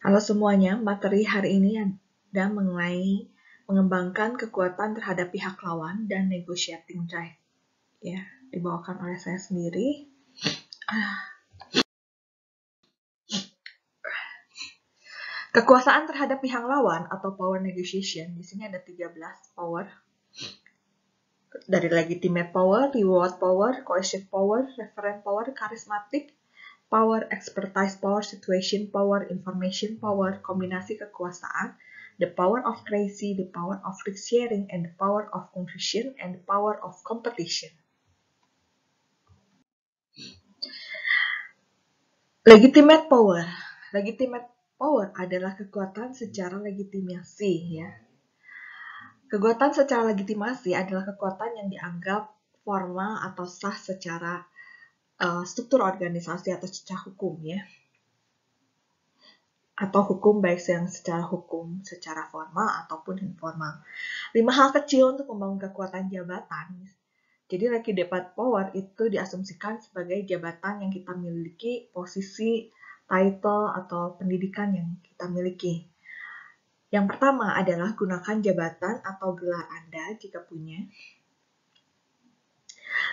Halo semuanya, materi hari ini ada mengenai mengembangkan kekuatan terhadap pihak lawan dan negotiating drive. Ya, dibawakan oleh saya sendiri. Kekuasaan terhadap pihak lawan atau power negotiation, di sini ada 13 power. Dari legitimate power, reward power, coercive power, referent power, charismatic power, expertise power, situation power, information power, kombinasi kekuasaan, the power of crazy, the power of risk sharing, and the power of confusion, and the power of competition. Legitimate power. Legitimate power adalah kekuatan secara legitimasi, ya. Kekuatan secara legitimasi adalah kekuatan yang dianggap formal atau sah secara struktur organisasi atau secara hukum, ya. Atau hukum baik yang secara hukum, secara formal ataupun informal. 5 hal kecil untuk membangun kekuatan jabatan. Jadi legitimate power itu diasumsikan sebagai jabatan yang kita miliki, posisi, title, atau pendidikan yang kita miliki. Yang pertama adalah gunakan jabatan atau gelar Anda jika punya.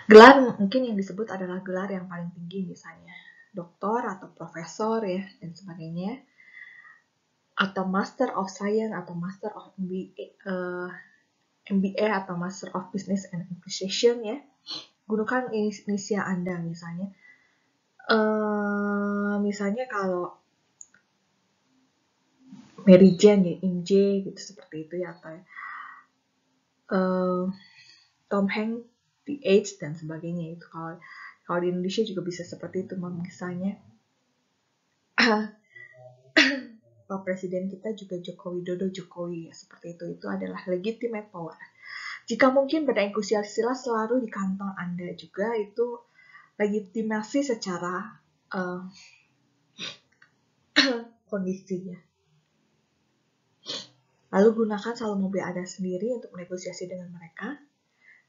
Gelar mungkin yang disebut adalah gelar yang paling tinggi, misalnya doktor atau profesor, ya, dan sebagainya. Atau Master of Science atau Master of MBA atau Master of Business and Administration, ya. Gunakan inisial Anda, misalnya. Misalnya kalau Mary Jane, ya, MJ, gitu, seperti itu, ya, atau Tom Hanks, PH, dan sebagainya. Itu kalau di Indonesia juga bisa seperti itu, misalnya. Pak Presiden kita juga Joko Widodo, Jokowi, ya, seperti itu. Itu adalah legitimate power. Jika mungkin bernegosiasi selalu di kantong Anda juga, itu legitimasi secara kondisinya. Lalu gunakan selalu mobil Anda sendiri untuk negosiasi dengan mereka.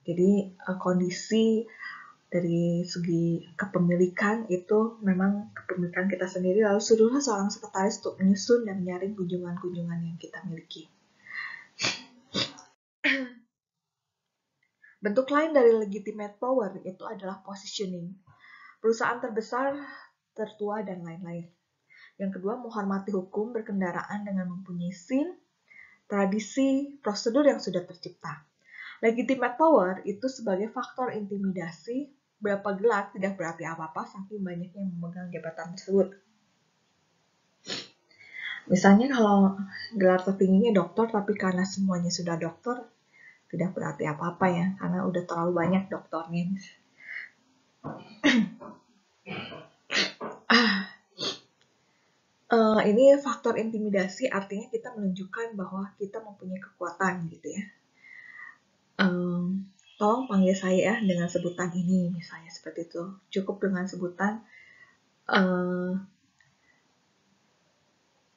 Jadi kondisi dari segi kepemilikan itu memang kepemilikan kita sendiri. Lalu suruhlah seorang sekretaris untuk menyusun dan menyaring kunjungan-kunjungan yang kita miliki. Bentuk lain dari legitimate power itu adalah positioning. Perusahaan terbesar, tertua, dan lain-lain. Yang kedua, menghormati hukum berkendaraan dengan mempunyai SIN, tradisi, prosedur yang sudah tercipta. Legitimate power itu sebagai faktor intimidasi. Berapa gelar tidak berarti apa-apa saking banyaknya yang memegang jabatan tersebut. Misalnya kalau gelar tertingginya dokter, tapi karena semuanya sudah dokter, tidak berarti apa-apa, ya, karena udah terlalu banyak dokternya. Ini faktor intimidasi, artinya kita menunjukkan bahwa kita mempunyai kekuatan, gitu, ya. Tolong panggil saya, ya, dengan sebutan ini, misalnya seperti itu. Cukup dengan sebutan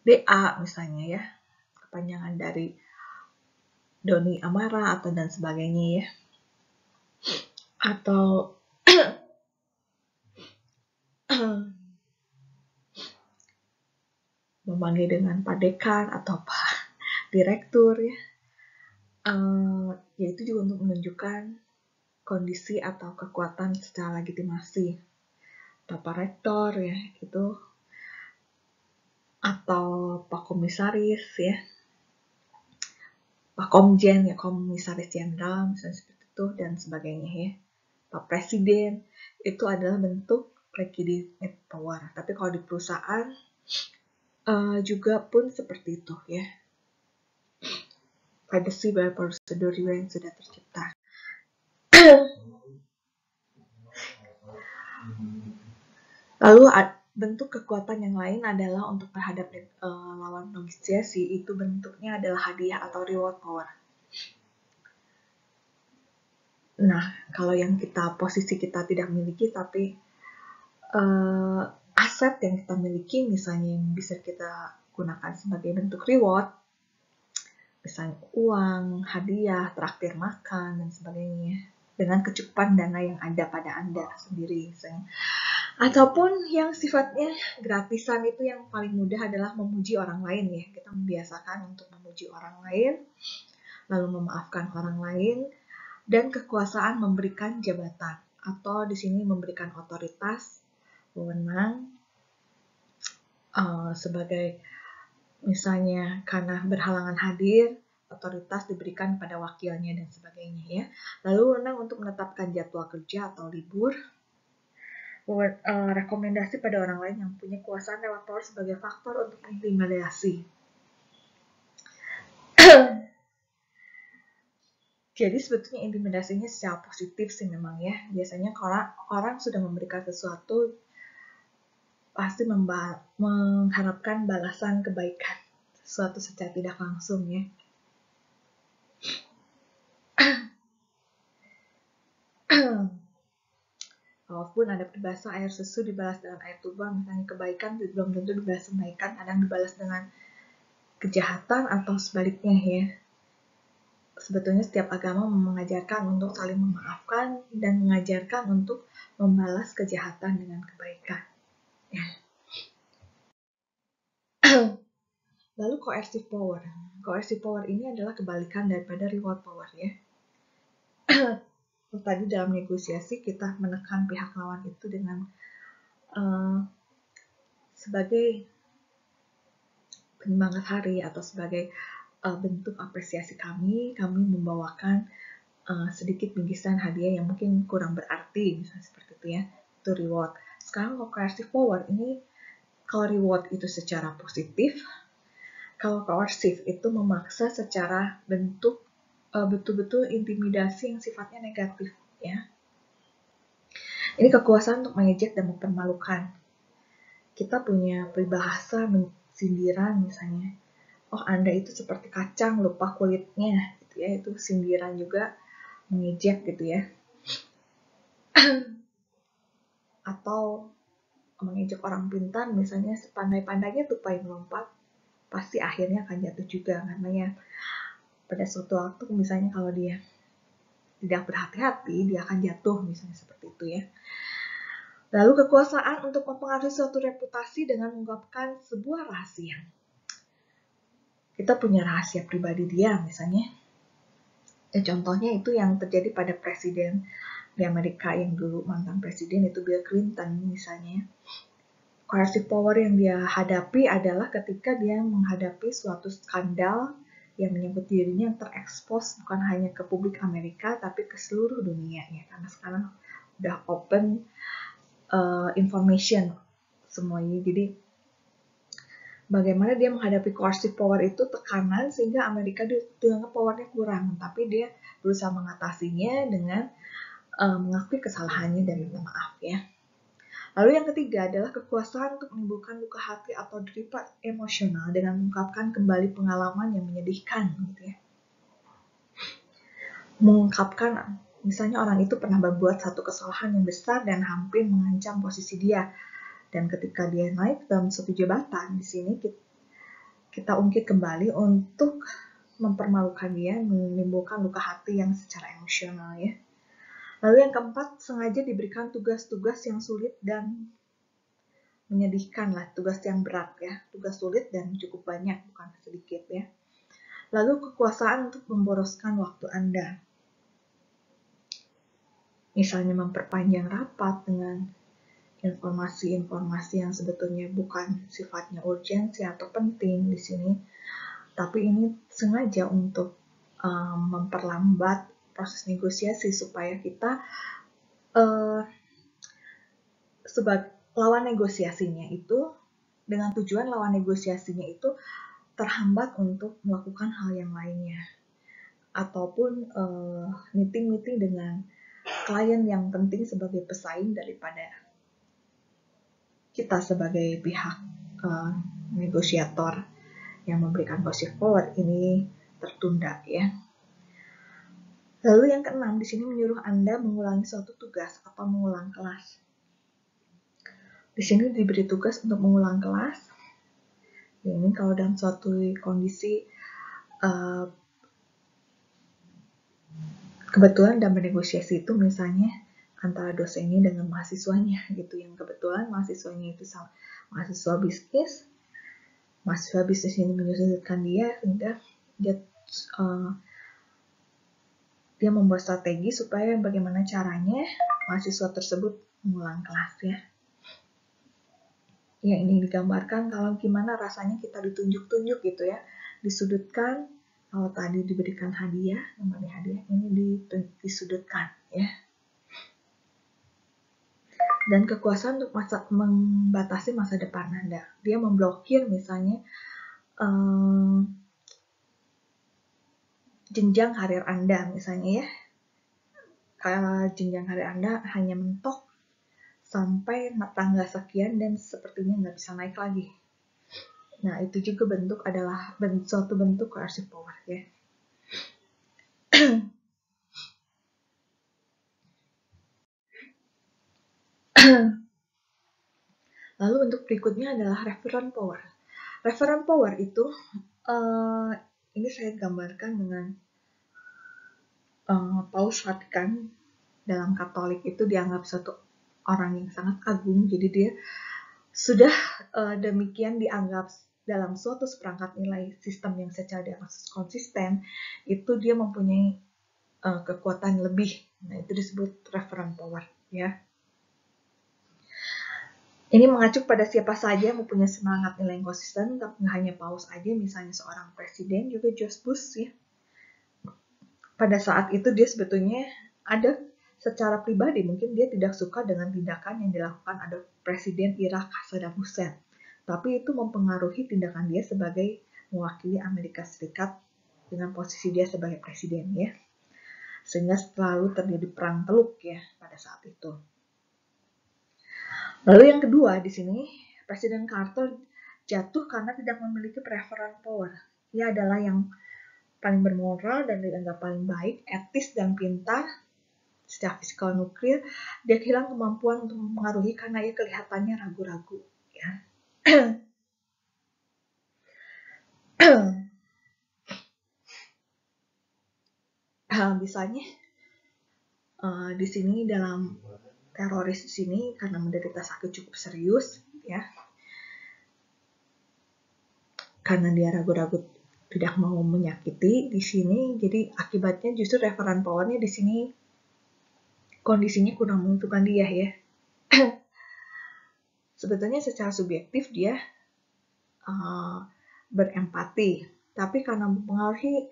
DA, misalnya, ya, kepanjangan dari Doni Amara atau dan sebagainya, ya. Atau memanggil dengan Pak Dekan atau Pak Direktur, ya. Yaitu juga untuk menunjukkan kondisi atau kekuatan secara legitimasi. Atau Pak Rektor, ya, itu. Atau Pak Komisaris, ya. Pak Komjen, ya, Komisaris Jenderal, misalnya seperti itu, dan sebagainya, ya. Pak Presiden, itu adalah bentuk legitimate power. Tapi kalau di perusahaan juga pun seperti itu, ya. Privacy by prosedur yang sudah tercipta. Lalu bentuk kekuatan yang lain adalah untuk terhadap lawan negosiasi, itu bentuknya adalah hadiah atau reward power. Nah, kalau yang posisi kita tidak miliki, tapi aset yang kita miliki, misalnya yang bisa kita gunakan sebagai bentuk reward, misalnya uang, hadiah, traktir makan, dan sebagainya, dengan kecukupan dana yang ada pada Anda sendiri. Misalnya, Ataupun yang sifatnya gratisan itu yang paling mudah adalah memuji orang lain ya. Kita membiasakan untuk memuji orang lain, lalu memaafkan orang lain, dan kekuasaan memberikan jabatan atau di sini memberikan otoritas, wewenang, sebagai misalnya karena berhalangan hadir, otoritas diberikan pada wakilnya dan sebagainya ya. Lalu wewenang untuk menetapkan jadwal kerja atau libur, rekomendasi pada orang lain yang punya kuasa lewat power sebagai faktor untuk intimidasi. Jadi sebetulnya intimidasinya secara positif sih memang ya. Biasanya kalau orang sudah memberikan sesuatu pasti mengharapkan balasan kebaikan, sesuatu secara tidak langsung ya. Walaupun ada peribahasa air susu dibalas dengan air tuba, misalnya kebaikan belum tentu dibalas kebaikan, kadang dibalas dengan kejahatan atau sebaliknya ya. Sebetulnya setiap agama mengajarkan untuk saling memaafkan dan mengajarkan untuk membalas kejahatan dengan kebaikan. Ya. Lalu coercive power. Coercive power ini adalah kebalikan daripada reward power ya. Tadi dalam negosiasi kita menekan pihak lawan itu dengan sebagai penyemangat hari atau sebagai bentuk apresiasi kami membawakan sedikit bingkisan hadiah yang mungkin kurang berarti, misalnya seperti itu ya, itu reward. Sekarang kalau coercive power ini, kalau reward itu secara positif, kalau coercive itu memaksa secara bentuk betul-betul intimidasi yang sifatnya negatif ya. Ini kekuasaan untuk mengejek dan mempermalukan. Kita punya peribahasa sindiran misalnya, oh Anda itu seperti kacang lupa kulitnya gitu ya, itu sindiran juga, mengejek gitu ya. Atau mengejek orang pintar misalnya, sepandai-pandainya tupai melompat pasti akhirnya akan jatuh juga, karena ya pada suatu waktu misalnya kalau dia tidak berhati-hati dia akan jatuh misalnya seperti itu ya. Lalu kekuasaan untuk mempengaruhi suatu reputasi dengan mengungkapkan sebuah rahasia. Kita punya rahasia pribadi dia misalnya. Ya, contohnya itu yang terjadi pada presiden di Amerika yang dulu mantan presiden itu Bill Clinton misalnya. Coercive power yang dia hadapi adalah ketika dia menghadapi suatu skandal yang menyebut dirinya yang terekspos bukan hanya ke publik Amerika tapi ke seluruh dunia ya, karena sekarang udah open information semuanya. Jadi bagaimana dia menghadapi coercive power itu tekanan sehingga Amerika dianggap powernya kurang, tapi dia berusaha mengatasinya dengan mengakui kesalahannya dan minta maaf ya. Lalu yang ketiga adalah kekuasaan untuk menimbulkan luka hati atau derita emosional dengan mengungkapkan kembali pengalaman yang menyedihkan gitu ya. Mengungkapkan misalnya orang itu pernah berbuat satu kesalahan yang besar dan hampir mengancam posisi dia. Dan ketika dia naik dalam suatu jabatan, di sini kita ungkit kembali untuk mempermalukan dia, menimbulkan luka hati yang secara emosional ya. Lalu yang keempat, sengaja diberikan tugas-tugas yang sulit dan menyedihkan lah, tugas yang berat ya, tugas sulit dan cukup banyak, bukan sedikit ya. Lalu kekuasaan untuk memboroskan waktu Anda. Misalnya memperpanjang rapat dengan informasi-informasi yang sebetulnya bukan sifatnya urgensi atau penting di sini, tapi ini sengaja untuk memperlambat proses negosiasi supaya kita sebagai lawan negosiasinya itu, dengan tujuan lawan negosiasinya itu terhambat untuk melakukan hal yang lainnya, ataupun meeting-meeting dengan klien yang penting sebagai pesaing daripada kita sebagai pihak negosiator yang memberikan coercive power ini tertunda ya. Lalu yang keenam, di sini menyuruh Anda mengulangi suatu tugas atau mengulang kelas. Di sini diberi tugas untuk mengulang kelas. Ini kalau dalam suatu kondisi kebetulan dalam negosiasi itu misalnya antara dosennya dengan mahasiswanya gitu, yang kebetulan mahasiswanya itu mahasiswa bisnis. Mahasiswa bisnis ini menyudutkan dia sehingga dia membuat strategi supaya bagaimana caranya mahasiswa tersebut mengulang kelas ya. Ya, ini digambarkan kalau gimana rasanya kita ditunjuk-tunjuk gitu ya, disudutkan. Kalau tadi diberikan hadiah, memberi hadiah, ini disudutkan ya. Dan kekuasaan untuk membatasi masa depan Anda. Dia memblokir misalnya jenjang karir Anda misalnya ya. Jenjang karir Anda hanya mentok sampai tangga sekian dan sepertinya nggak bisa naik lagi. Nah, itu juga adalah suatu bentuk coercive power ya. Lalu bentuk berikutnya adalah referent power. Referent power itu, ini saya gambarkan dengan Paus Vatikan. Dalam Katolik itu dianggap satu orang yang sangat agung, jadi dia sudah demikian dianggap dalam suatu seperangkat nilai sistem yang secara diagnosis konsisten, itu dia mempunyai kekuatan lebih. Nah, itu disebut referent power ya. Ini mengacu pada siapa saja yang mempunyai semangat nilai yang konsisten, tapi nggak hanya Paus aja, misalnya seorang presiden juga George Bush ya. Pada saat itu dia sebetulnya ada secara pribadi, mungkin dia tidak suka dengan tindakan yang dilakukan ada Presiden Irak Saddam Hussein. Tapi itu mempengaruhi tindakan dia sebagai mewakili Amerika Serikat dengan posisi dia sebagai presiden ya. Sehingga selalu terjadi perang teluk ya pada saat itu. Lalu yang kedua di sini, Presiden Carter jatuh karena tidak memiliki referent power. Dia adalah yang paling bermoral dan dianggap paling baik, etis dan pintar secara fisikal nuklir. Dia kehilangan kemampuan untuk mempengaruhi karena ia kelihatannya ragu-ragu ya. Misalnya di sini dalam teroris di sini karena menderita sakit cukup serius ya, karena dia ragu-ragu tidak mau menyakiti di sini, jadi akibatnya justru referent powernya di sini kondisinya kurang menguntungkan dia ya. Sebetulnya secara subjektif dia berempati, tapi karena mempengaruhi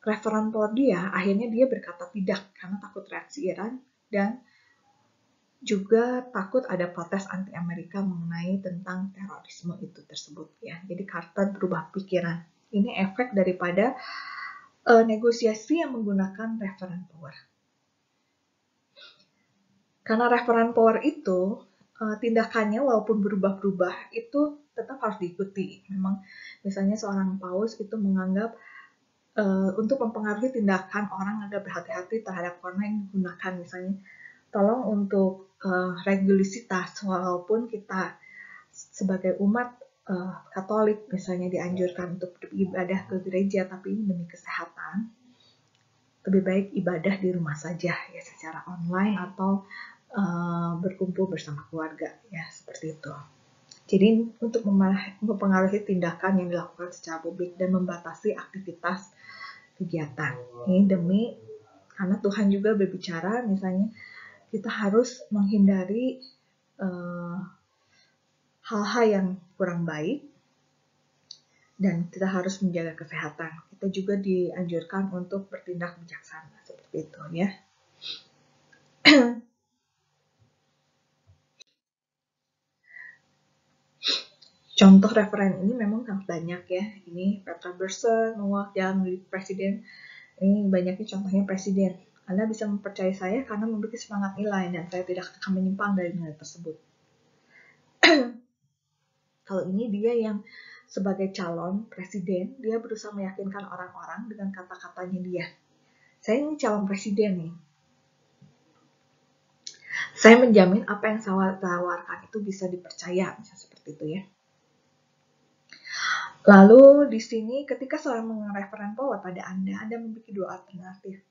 referent power dia, akhirnya dia berkata tidak karena takut reaksi Iran dan juga takut ada protes anti-Amerika mengenai tentang terorisme itu tersebut ya. Jadi Carter berubah pikiran. Ini efek daripada negosiasi yang menggunakan referent power. Karena referent power itu tindakannya walaupun berubah-berubah itu tetap harus diikuti. Memang misalnya seorang paus itu menganggap untuk mempengaruhi tindakan orang agar berhati-hati terhadap orang yang digunakan, misalnya tolong untuk regularitas, walaupun kita sebagai umat Katolik misalnya dianjurkan untuk beribadah ke gereja, tapi ini demi kesehatan, lebih baik ibadah di rumah saja ya, secara online atau berkumpul bersama keluarga ya, seperti itu. Jadi untuk mempengaruhi tindakan yang dilakukan secara publik dan membatasi aktivitas kegiatan. Ini demi, karena Tuhan juga berbicara, misalnya kita harus menghindari hal-hal yang kurang baik dan kita harus menjaga kesehatan. Kita juga dianjurkan untuk bertindak bijaksana seperti itu ya. Contoh referen ini memang sangat banyak ya. Ini Petra Berson, Noah yang menjadi presiden. Ini banyaknya contohnya presiden. Anda bisa mempercayai saya karena memiliki semangat nilai dan saya tidak akan menyimpang dari nilai tersebut. Kalau ini dia yang sebagai calon presiden, dia berusaha meyakinkan orang-orang dengan kata-katanya dia. Saya ini calon presiden nih. Saya menjamin apa yang saya tawarkan itu bisa dipercaya, misalnya seperti itu ya. Lalu di sini ketika seorang mengreferent power pada Anda memiliki dua alternatif.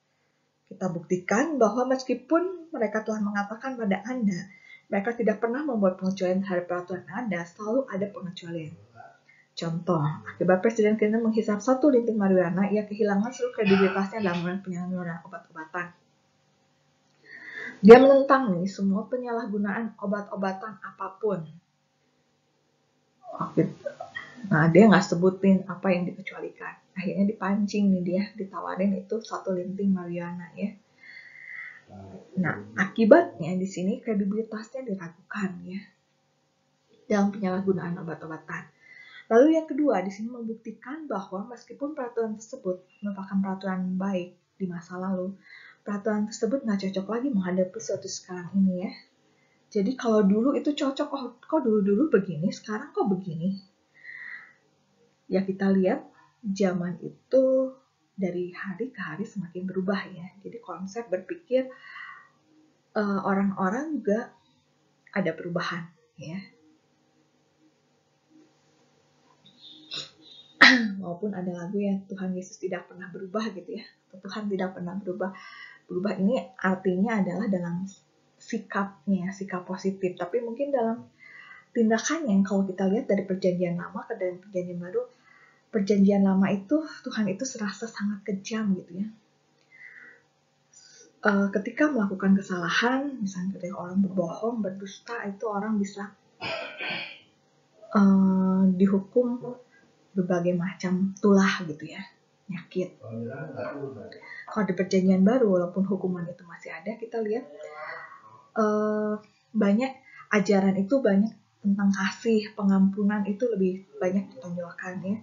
Kita buktikan bahwa meskipun mereka telah mengatakan pada Anda, mereka tidak pernah membuat pengecualian terhadap peraturan Anda, selalu ada pengecualian. Contoh, akibat Presiden Clinton menghisap 1 linting marijuana, ia kehilangan seluruh kredibilitasnya dalam penyalahgunaan obat-obatan. Dia menentang nih semua penyalahgunaan obat-obatan apapun. Nah, dia nggak sebutin apa yang dikecualikan. Akhirnya dipancing nih dia, ditawarin itu 1 linting marijuana ya. Nah, akibatnya di sini kredibilitasnya diragukan ya dalam penyalahgunaan obat-obatan. Lalu yang kedua, di sini membuktikan bahwa meskipun peraturan tersebut merupakan peraturan baik di masa lalu, peraturan tersebut nggak cocok lagi menghadapi suatu sekarang ini ya. Jadi kalau dulu itu cocok, kok dulu-dulu begini, sekarang kok begini. Ya kita lihat zaman itu dari hari ke hari semakin berubah ya. Jadi konsep berpikir orang-orang juga ada perubahan ya. Walaupun ada lagu ya, Tuhan Yesus tidak pernah berubah gitu ya. Tuhan tidak pernah berubah. Berubah ini artinya adalah dalam sikapnya, sikap positif. Tapi mungkin dalam tindakannya, kalau kita lihat dari perjanjian lama ke dalam perjanjian baru, perjanjian lama itu Tuhan itu serasa sangat kejam gitu ya. Ketika melakukan kesalahan, misalnya ketika orang berbohong, berdusta, itu orang bisa dihukum berbagai macam tulah gitu ya, nyakit. Kalau di perjanjian baru, walaupun hukuman itu masih ada, kita lihat banyak ajaran itu banyak tentang kasih, pengampunan itu lebih banyak ditonjolkan ya.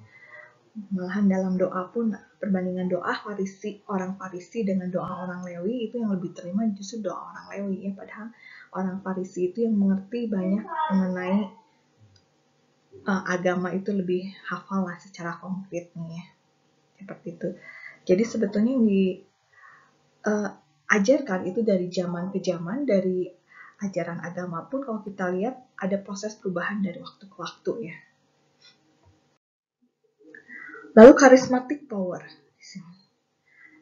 Malahan dalam doa pun perbandingan doa orang Farisi dengan doa orang Lewi itu yang lebih terima justru doa orang Lewi ya, padahal orang Farisi itu yang mengerti banyak mengenai agama itu lebih hafal lah secara konkretnya ya. Seperti itu. Jadi sebetulnya yang diajarkan itu dari zaman ke zaman, dari ajaran agama pun kalau kita lihat ada proses perubahan dari waktu ke waktu ya. Lalu charismatic power.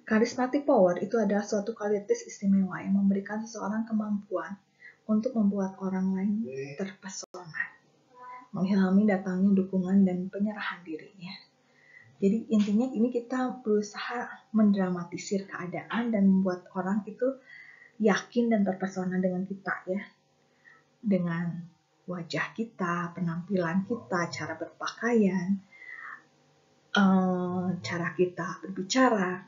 Charismatic power itu adalah suatu kualitas istimewa yang memberikan seseorang kemampuan untuk membuat orang lain terpesona, mengilhami datangnya dukungan dan penyerahan dirinya. Jadi intinya ini kita berusaha mendramatisir keadaan dan membuat orang itu yakin dan terpesona dengan kita ya. Dengan wajah kita, penampilan kita, cara berpakaian, cara kita berbicara,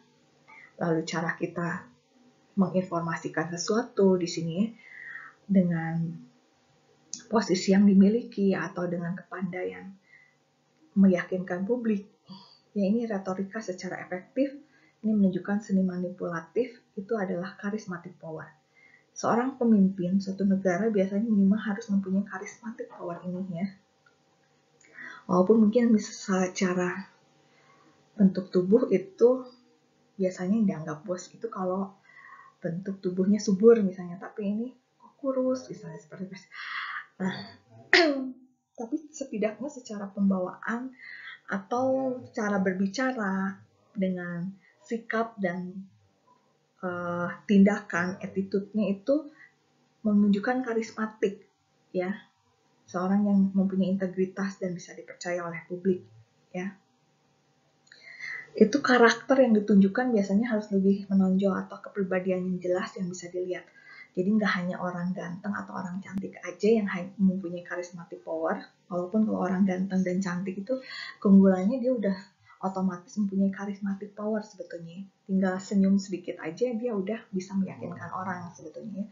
lalu cara kita menginformasikan sesuatu di sini dengan posisi yang dimiliki atau dengan kepandaian meyakinkan publik. Ya ini retorika secara efektif, ini menunjukkan seni manipulatif, itu adalah charismatic power. Seorang pemimpin suatu negara biasanya minimal harus mempunyai charismatic power ini ya. Walaupun mungkin secara bentuk tubuh itu biasanya dianggap bos itu kalau bentuk tubuhnya subur misalnya, tapi ini kurus misalnya seperti itu. Nah, tapi setidaknya secara pembawaan atau cara berbicara dengan sikap dan tindakan, attitude-nya itu menunjukkan karismatik ya, seorang yang mempunyai integritas dan bisa dipercaya oleh publik ya. Itu karakter yang ditunjukkan biasanya harus lebih menonjol atau kepribadian yang jelas yang bisa dilihat. Jadi nggak hanya orang ganteng atau orang cantik aja yang mempunyai charismatic power. Walaupun kalau orang ganteng dan cantik itu keunggulannya dia udah otomatis mempunyai charismatic power sebetulnya. Tinggal senyum sedikit aja dia udah bisa meyakinkan orang sebetulnya.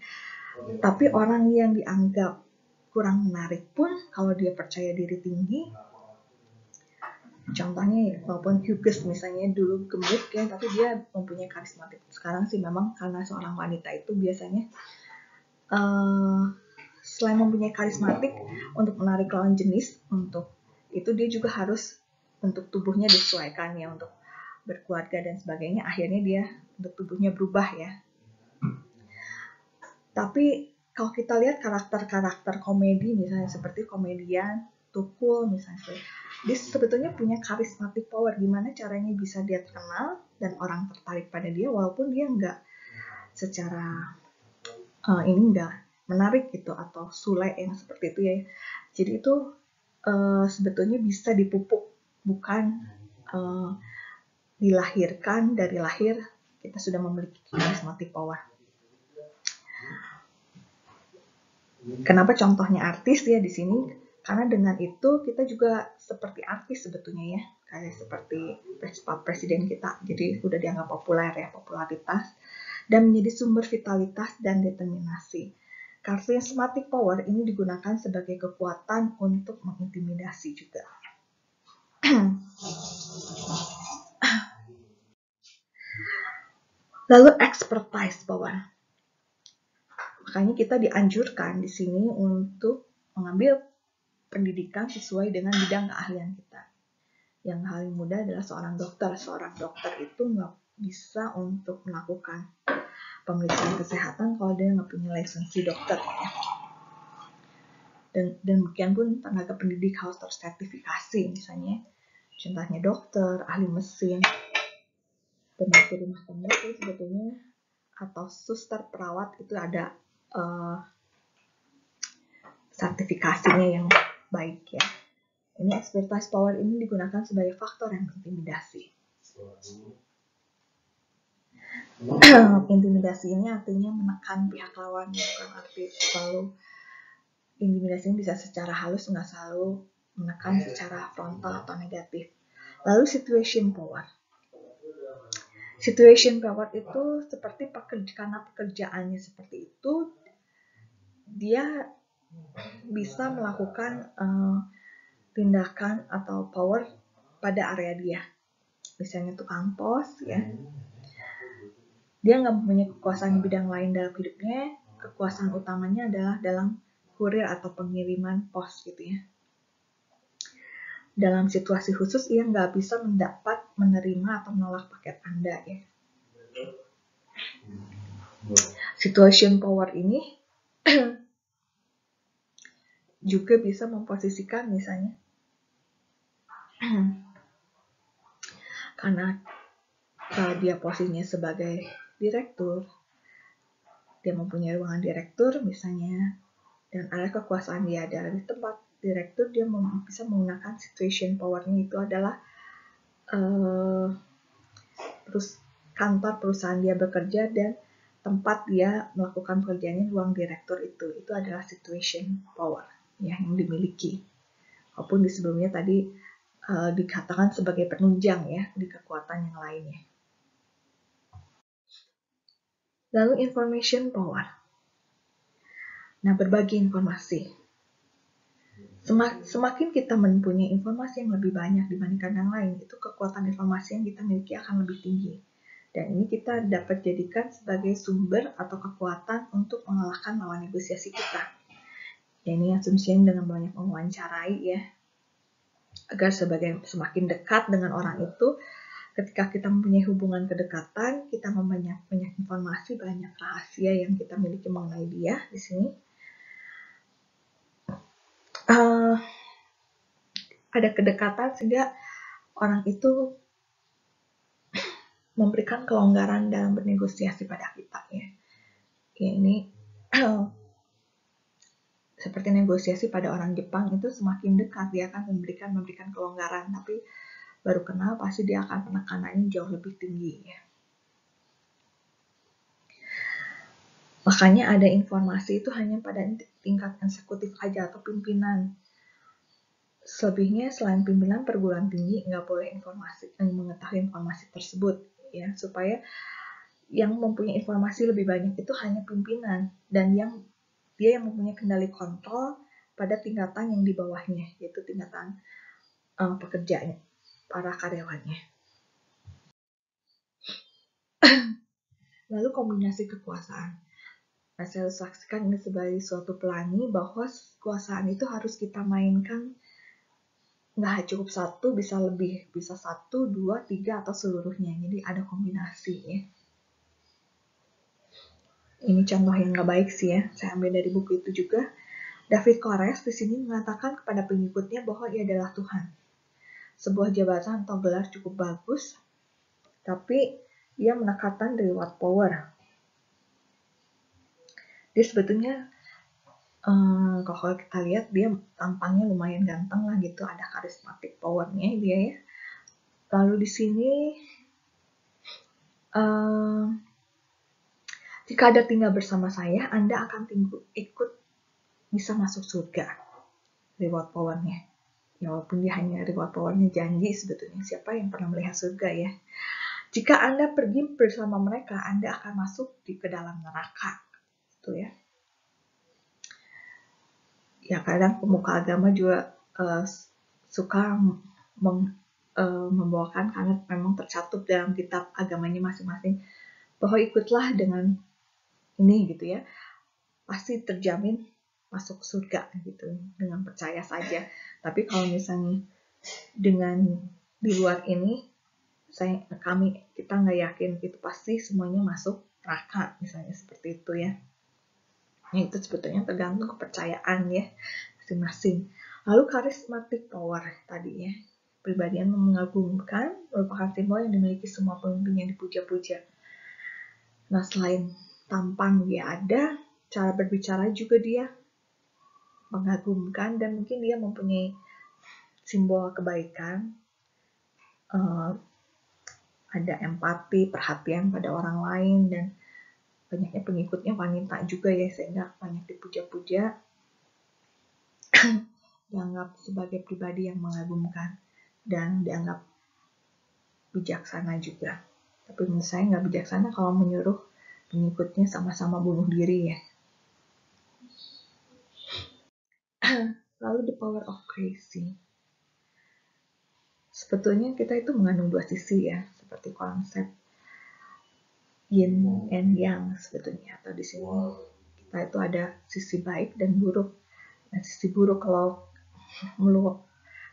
Tapi orang yang dianggap kurang menarik pun kalau dia percaya diri tinggi, contohnya walaupun Hughes misalnya dulu gemuk ya, tapi dia mempunyai karismatik. Sekarang sih memang karena seorang wanita itu biasanya selain mempunyai karismatik untuk menarik lawan jenis, untuk itu dia juga harus untuk tubuhnya disesuaikan ya, untuk berkeluarga dan sebagainya. Akhirnya dia untuk tubuhnya berubah ya. Tapi kalau kita lihat karakter-karakter komedi misalnya seperti komedian Tukul misalnya, dia sebetulnya punya charismatic power, gimana caranya bisa dia terkenal dan orang tertarik pada dia walaupun dia nggak secara ini enggak menarik gitu atau sule yang seperti itu ya. Jadi itu sebetulnya bisa dipupuk, bukan dilahirkan dari lahir kita sudah memiliki charismatic power. Kenapa contohnya artis ya di sini? Karena dengan itu kita juga seperti artis sebetulnya ya, kayak seperti presiden kita. Jadi udah dianggap populer ya, popularitas dan menjadi sumber vitalitas dan determinasi. Charismatic power ini digunakan sebagai kekuatan untuk mengintimidasi juga. Lalu expertise power. Makanya kita dianjurkan di sini untuk mengambil pendidikan sesuai dengan bidang keahlian kita. Yang paling mudah adalah seorang dokter. Seorang dokter itu nggak bisa untuk melakukan pemeriksaan kesehatan kalau dia nggak punya lisensi dokter. Ya. Dan demikian pun tenaga pendidik harus tersertifikasi, misalnya contohnya dokter, ahli mesin, peneliti rumah tangga itu sebetulnya atau suster perawat itu ada sertifikasinya yang baik ya. Ini expertise power ini digunakan sebagai faktor yang mengintimidasi. Intimidasi ini artinya menekan pihak lawan, bukan arti selalu intimidasi ini bisa secara halus, nggak selalu menekan secara frontal atau negatif. Lalu situation power. Situation power itu seperti karena pekerjaannya seperti itu, dia bisa melakukan tindakan atau power pada area dia. Misalnya tukang pos, ya. Dia nggak mempunyai kekuasaan di bidang lain dalam hidupnya, kekuasaan utamanya adalah dalam kurir atau pengiriman pos gitu ya. Dalam situasi khusus, ia nggak bisa mendapat, menerima, atau menolak paket Anda ya. Situation power ini juga bisa memposisikan misalnya karena dia posisinya sebagai direktur, dia mempunyai ruangan direktur misalnya, dan ada kekuasaan dia ada di tempat direktur, dia bisa menggunakan situation power-nya itu adalah kantor perusahaan dia bekerja dan tempat dia melakukan pekerjaannya ruang direktur itu adalah situation power ya, yang dimiliki. Walaupun di sebelumnya tadi dikatakan sebagai penunjang ya di kekuatan yang lainnya. Lalu information power. Nah, berbagi informasi. Semakin kita mempunyai informasi yang lebih banyak dibandingkan yang lain, itu kekuatan informasi yang kita miliki akan lebih tinggi. Dan ini kita dapat jadikan sebagai sumber atau kekuatan untuk mengalahkan lawan negosiasi kita. Ya, ini asumsinya dengan banyak mewawancarai ya, agar semakin dekat dengan orang itu. Ketika kita mempunyai hubungan kedekatan, kita mempunyai banyak informasi, banyak rahasia yang kita miliki mengenai dia di sini. Ada kedekatan sehingga orang itu memberikan kelonggaran dalam bernegosiasi pada kita ya. Ya ini seperti negosiasi pada orang Jepang itu semakin dekat dia akan memberikan kelonggaran, tapi baru kenal pasti dia akan penekanannya jauh lebih tinggi ya. Makanya ada informasi itu hanya pada tingkat eksekutif aja atau pimpinan. Selebihnya selain pimpinan perguruan tinggi nggak boleh mengetahui informasi tersebut ya, supaya yang mempunyai informasi lebih banyak itu hanya pimpinan dan dia yang mempunyai kendali kontrol pada tingkatan yang di bawahnya, yaitu tingkatan pekerjanya, para karyawannya. Lalu kombinasi kekuasaan. Nah, saya saksikan ini sebagai suatu pelangi bahwa kekuasaan itu harus kita mainkan, nggak cukup satu, bisa lebih, bisa 1, 2, 3 atau seluruhnya. Jadi ada kombinasi ya. Ini contoh yang nggak baik sih ya, saya ambil dari buku itu juga. David Koresh di sini mengatakan kepada pengikutnya bahwa ia adalah Tuhan. Sebuah jabatan atau gelar cukup bagus, tapi ia menekankan reward power. Dia sebetulnya kalau kita lihat dia tampangnya lumayan ganteng lah gitu, ada charismatic powernya dia ya. Lalu di sini jika Anda tinggal bersama saya, Anda akan ikut bisa masuk surga. Reward powernya. Ya, walaupun dia hanya reward powernya janji sebetulnya. Siapa yang pernah melihat surga ya? Jika Anda pergi bersama mereka, Anda akan masuk ke dalam neraka. Itu ya. Ya, kadang pemuka agama juga suka membawakan karena memang tercatut dalam kitab agamanya masing-masing bahwa ikutlah dengan ini gitu ya, pasti terjamin masuk surga gitu dengan percaya saja. Tapi kalau misalnya dengan di luar ini, kita nggak yakin itu pasti semuanya masuk neraka misalnya seperti itu ya. Itu sebetulnya tergantung kepercayaan ya masing-masing. Lalu charismatic power tadi ya, pribadi yang mengagumkan merupakan simbol yang dimiliki semua pemimpin yang dipuja-puja. Nah, selain tampang dia ada, cara berbicara juga dia mengagumkan dan mungkin dia mempunyai simbol kebaikan, ada empati, perhatian pada orang lain, dan banyaknya pengikutnya wanita juga ya, sehingga banyak dipuja-puja, dianggap sebagai pribadi yang mengagumkan dan dianggap bijaksana juga. Tapi menurut saya nggak bijaksana kalau menyuruh pengikutnya sama-sama bunuh diri ya. Lalu the power of crazy. Sebetulnya kita itu mengandung dua sisi ya, seperti konsep yin and yang sebetulnya. Atau di sini kita itu ada sisi baik dan buruk. Nah, sisi buruk kalau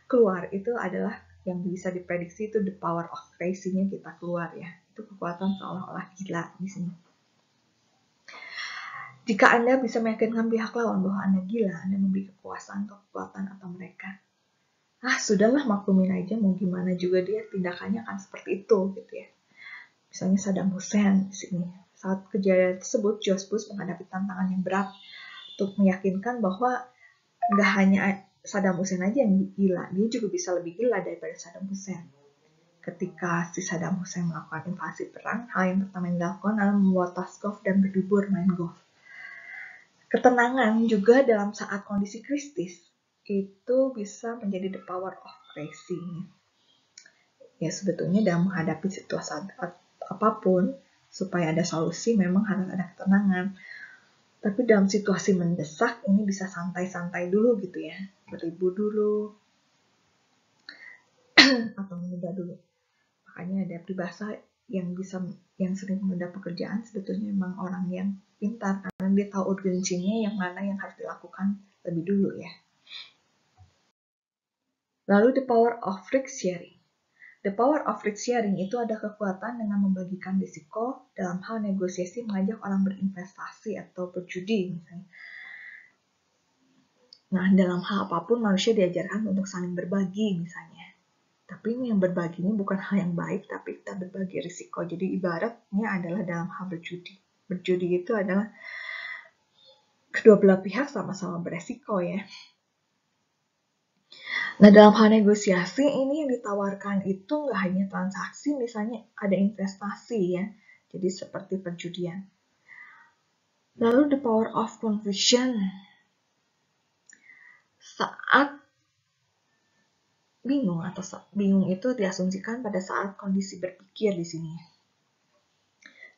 keluar itu adalah yang bisa diprediksi itu the power of crazy-nya kita keluar ya. Itu kekuatan seolah-olah gila di sini. Jika Anda bisa meyakinkan pihak lawan bahwa Anda gila, Anda memberi kekuasaan atau kekuatan atau mereka. Sudahlah maklumin aja, mau gimana juga dia tindakannya akan seperti itu gitu ya. Misalnya Saddam Hussein di sini. Saat kejadian tersebut, George Bush menghadapi tantangan yang berat untuk meyakinkan bahwa nggak hanya Saddam Hussein aja yang gila, dia juga bisa lebih gila daripada Saddam Hussein. Ketika si Saddam Hussein melakukan invasi perang, hal yang pertama yang dilakukan adalah membawa tas golf dan berlibur main golf. Ketenangan juga dalam saat kondisi kritis itu bisa menjadi the power of crazy. Ya sebetulnya dalam menghadapi situasi apapun, supaya ada solusi memang harus ada ketenangan. Tapi dalam situasi mendesak ini bisa santai-santai dulu gitu ya, berlibur dulu atau menunda dulu. Makanya ada peribahasa yang sering menunda pekerjaan sebetulnya memang orang yang pintar karena dia tahu urgensinya yang mana yang harus dilakukan lebih dulu ya. Lalu the power of risk sharing. The power of risk sharing itu ada kekuatan dengan membagikan risiko dalam hal negosiasi mengajak orang berinvestasi atau berjudi misalnya. Nah, dalam hal apapun manusia diajarkan untuk saling berbagi misalnya. Tapi ini yang berbagi ini bukan hal yang baik, tapi kita berbagi risiko. Jadi ibaratnya adalah dalam hal berjudi. Berjudi itu adalah kedua belah pihak sama-sama beresiko ya. Nah, dalam hal negosiasi ini yang ditawarkan itu nggak hanya transaksi, misalnya ada investasi ya. Jadi seperti perjudian. Lalu the power of confusion. Saat bingung itu diasumsikan pada saat kondisi berpikir di sini.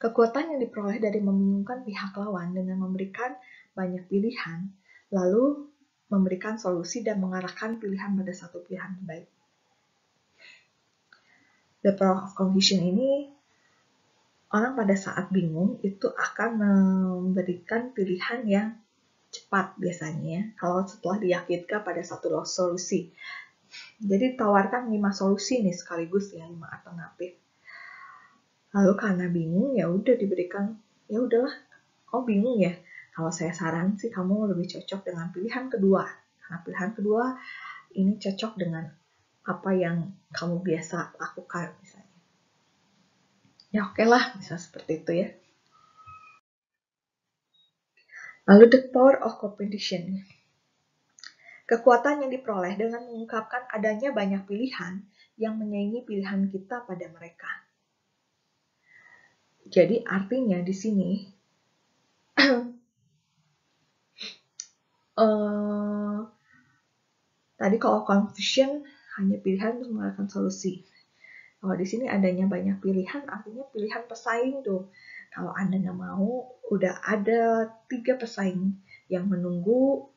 Kekuatan yang diperoleh dari membingungkan pihak lawan dengan memberikan banyak pilihan, lalu memberikan solusi dan mengarahkan pilihan pada satu pilihan terbaik. The power of confusion ini, orang pada saat bingung itu akan memberikan pilihan yang cepat biasanya, kalau setelah diyakinkan pada satu solusi. Jadi tawarkan 5 solusi nih sekaligus ya, 5 alternatif. Lalu karena bingung ya udah diberikan, ya udahlah, bingung ya. Kalau saya saran sih kamu lebih cocok dengan pilihan kedua. Karena pilihan kedua ini cocok dengan apa yang kamu biasa lakukan misalnya. Ya oke lah, bisa seperti itu ya. Lalu the power of competition. Kekuatan yang diperoleh dengan mengungkapkan adanya banyak pilihan yang menyaingi pilihan kita pada mereka. Jadi artinya di sini tadi kalau confusion hanya pilihan untuk mengalahkan solusi. Kalau di sini adanya banyak pilihan, artinya pilihan pesaing tuh. Kalau Anda nggak mau, udah ada 3 pesaing yang menunggu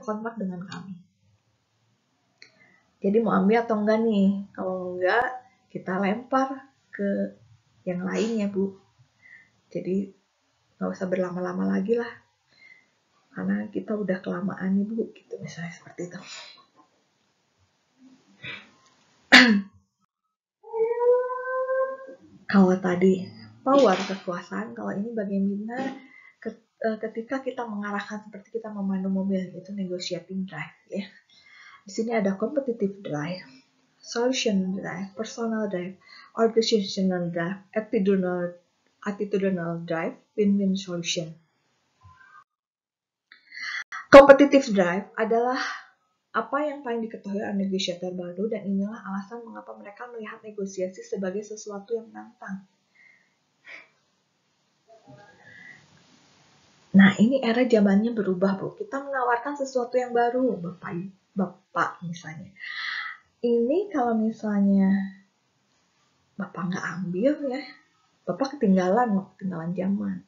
kontak dengan kami. Jadi mau ambil atau enggak nih? Kalau enggak, kita lempar ke yang lainnya, Bu. Jadi nggak usah berlama-lama lagi lah. Karena kita udah kelamaan nih, Bu. Gitu misalnya seperti itu. Kalau tadi power, kekuasaan, kalau ini bagaimana ketika kita mengarahkan seperti kita memandu mobil, itu negotiating drive ya. Di sini ada competitive drive, solution drive, personal drive, organizational drive, attitudinal drive, win-win solution. Competitive drive adalah apa yang paling diketahui oleh negosiator baru, dan inilah alasan mengapa mereka melihat negosiasi sebagai sesuatu yang menantang. Nah, ini era zamannya berubah, Bu. Kita menawarkan sesuatu yang baru, Bapak misalnya. Ini kalau misalnya Bapak nggak ambil ya, Bapak ketinggalan zaman.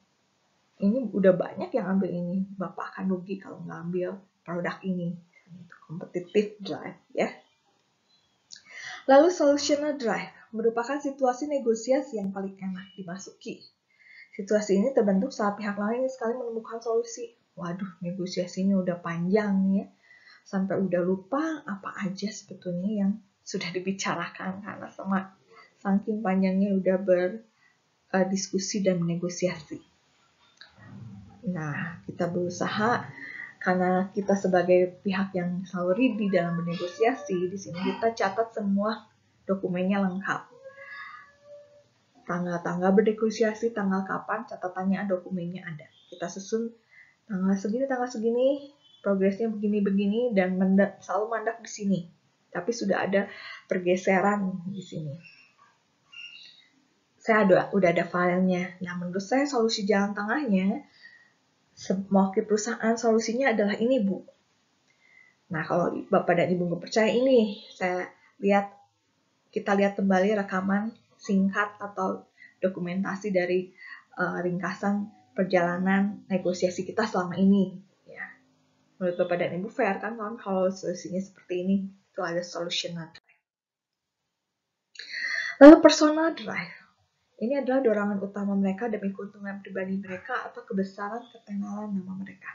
Ini udah banyak yang ambil ini, Bapak akan rugi kalau nggak ambil produk ini. Competitive drive ya. Lalu solutional drive merupakan situasi negosiasi yang paling enak dimasuki. Situasi ini terbentuk saat pihak lain sekali menemukan solusi. Waduh, negosiasinya udah panjang ya. Sampai udah lupa apa aja sebetulnya yang sudah dibicarakan karena saking panjangnya udah berdiskusi dan negosiasi. Nah, kita berusaha karena kita sebagai pihak yang selalu ready dalam bernegosiasi, di sini kita catat semua dokumennya lengkap. Tanggal-tanggal bernegosiasi, tanggal kapan, catatannya, dokumennya ada. Kita susun tanggal segini, progresnya begini-begini, dan selalu mandak di sini. Tapi sudah ada pergeseran di sini. Saya udah ada filenya. Nah, menurut saya solusi jalan tengahnya, mewakili perusahaan, solusinya adalah ini, Bu. Nah, kalau Bapak dan Ibu nggak percaya ini, kita lihat kembali rekaman singkat atau dokumentasi dari ringkasan perjalanan negosiasi kita selama ini. Ya. Menurut Bapak dan Ibu fair kan kalau solusinya seperti ini, itu ada solutional drive. Lalu personal drive. Ini adalah dorongan utama mereka demi keuntungan pribadi mereka atau kebesaran ketenaran nama mereka.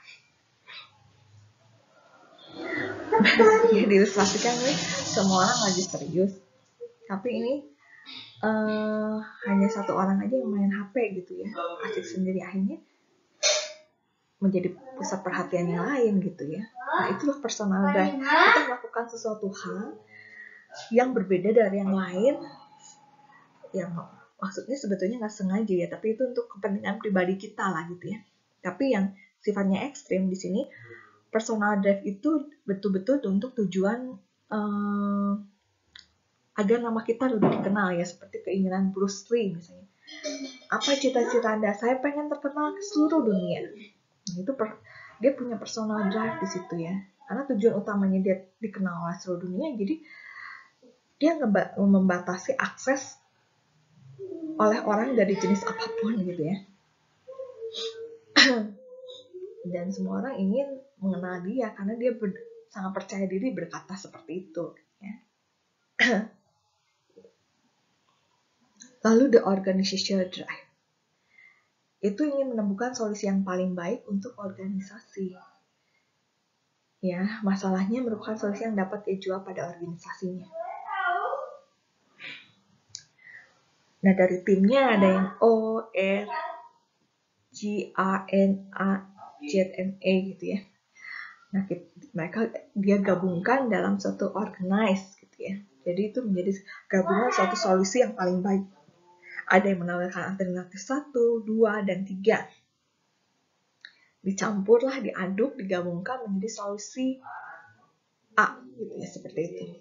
Jadi diilustrasikan nih, semua orang lagi serius. Tapi ini hanya satu orang aja yang main HP gitu ya, asik sendiri, akhirnya menjadi pusat perhatian yang lain gitu ya. Nah, itulah personal drive. Kita melakukan sesuatu hal yang berbeda dari yang lain, yang maksudnya sebetulnya nggak sengaja ya, tapi itu untuk kepentingan pribadi kita lah gitu ya. Tapi yang sifatnya ekstrim di sini, personal drive itu betul-betul untuk tujuan agar nama kita lebih dikenal ya, seperti keinginan Bruce Lee misalnya. Apa cita-cita Anda? Saya pengen terkenal ke seluruh dunia. Itu dia punya personal drive di situ ya. Karena tujuan utamanya dia dikenal oleh seluruh dunia, jadi dia membatasi akses oleh orang dari jenis apapun gitu ya. Dan semua orang ingin mengenal dia karena dia sangat percaya diri berkata seperti itu ya. Lalu the organizational drive itu ingin menemukan solusi yang paling baik untuk organisasi. Ya, masalahnya merupakan solusi yang dapat dijual pada organisasinya. Nah, dari timnya ada yang O, R, G, A, N, A, Z, N, E gitu ya. Nah, dia gabungkan dalam suatu organize gitu ya. Jadi itu menjadi gabungan suatu solusi yang paling baik. Ada yang menawarkan alternatif 1, 2, dan 3. dicampurlah, diaduk, digabungkan menjadi solusi A, gitu ya, seperti itu,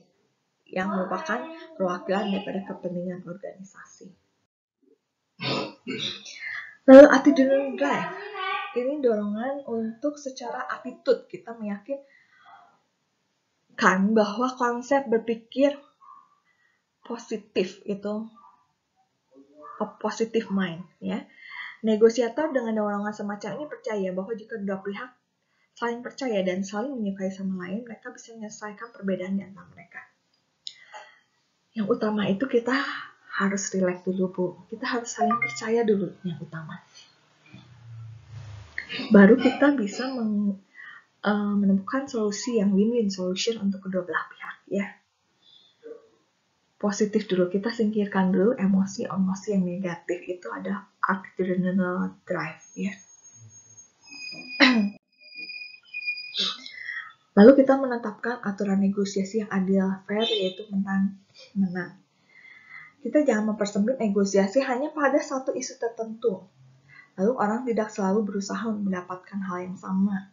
yang merupakan perwakilan daripada kepentingan organisasi. Lalu attitudinal drive, ini dorongan untuk secara attitude kita meyakinkan bahwa konsep berpikir positif itu a positive mind, ya. Negosiator dengan dorongan semacam ini percaya bahwa jika dua pihak saling percaya dan saling menyukai sama lain, mereka bisa menyelesaikan perbedaan di antara mereka. Yang utama itu kita harus relax dulu, Bu. Kita harus saling percaya dulu, yang utama. Baru kita bisa menemukan solusi yang win-win solution untuk kedua belah pihak, ya. Positif dulu, kita singkirkan dulu emosi-emosi yang negatif, itu ada attitudinal drive, ya. Lalu kita menetapkan aturan negosiasi yang adil, fair, yaitu menang. Kita jangan mempersempit negosiasi hanya pada satu isu tertentu. Lalu orang tidak selalu berusaha mendapatkan hal yang sama.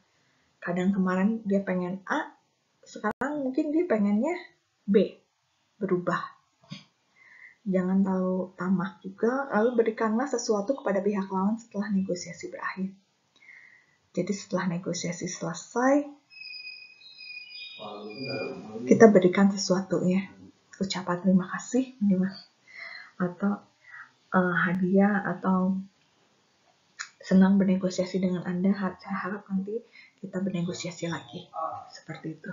Kadang kemarin dia pengen A, sekarang mungkin dia pengennya B, berubah. Jangan terlalu tamak juga, lalu berikanlah sesuatu kepada pihak lawan setelah negosiasi berakhir. Jadi setelah negosiasi selesai, kita berikan sesuatu, ya. Ucapan terima kasih, atau hadiah, atau senang bernegosiasi dengan Anda. Saya harap nanti kita bernegosiasi lagi. Seperti itu.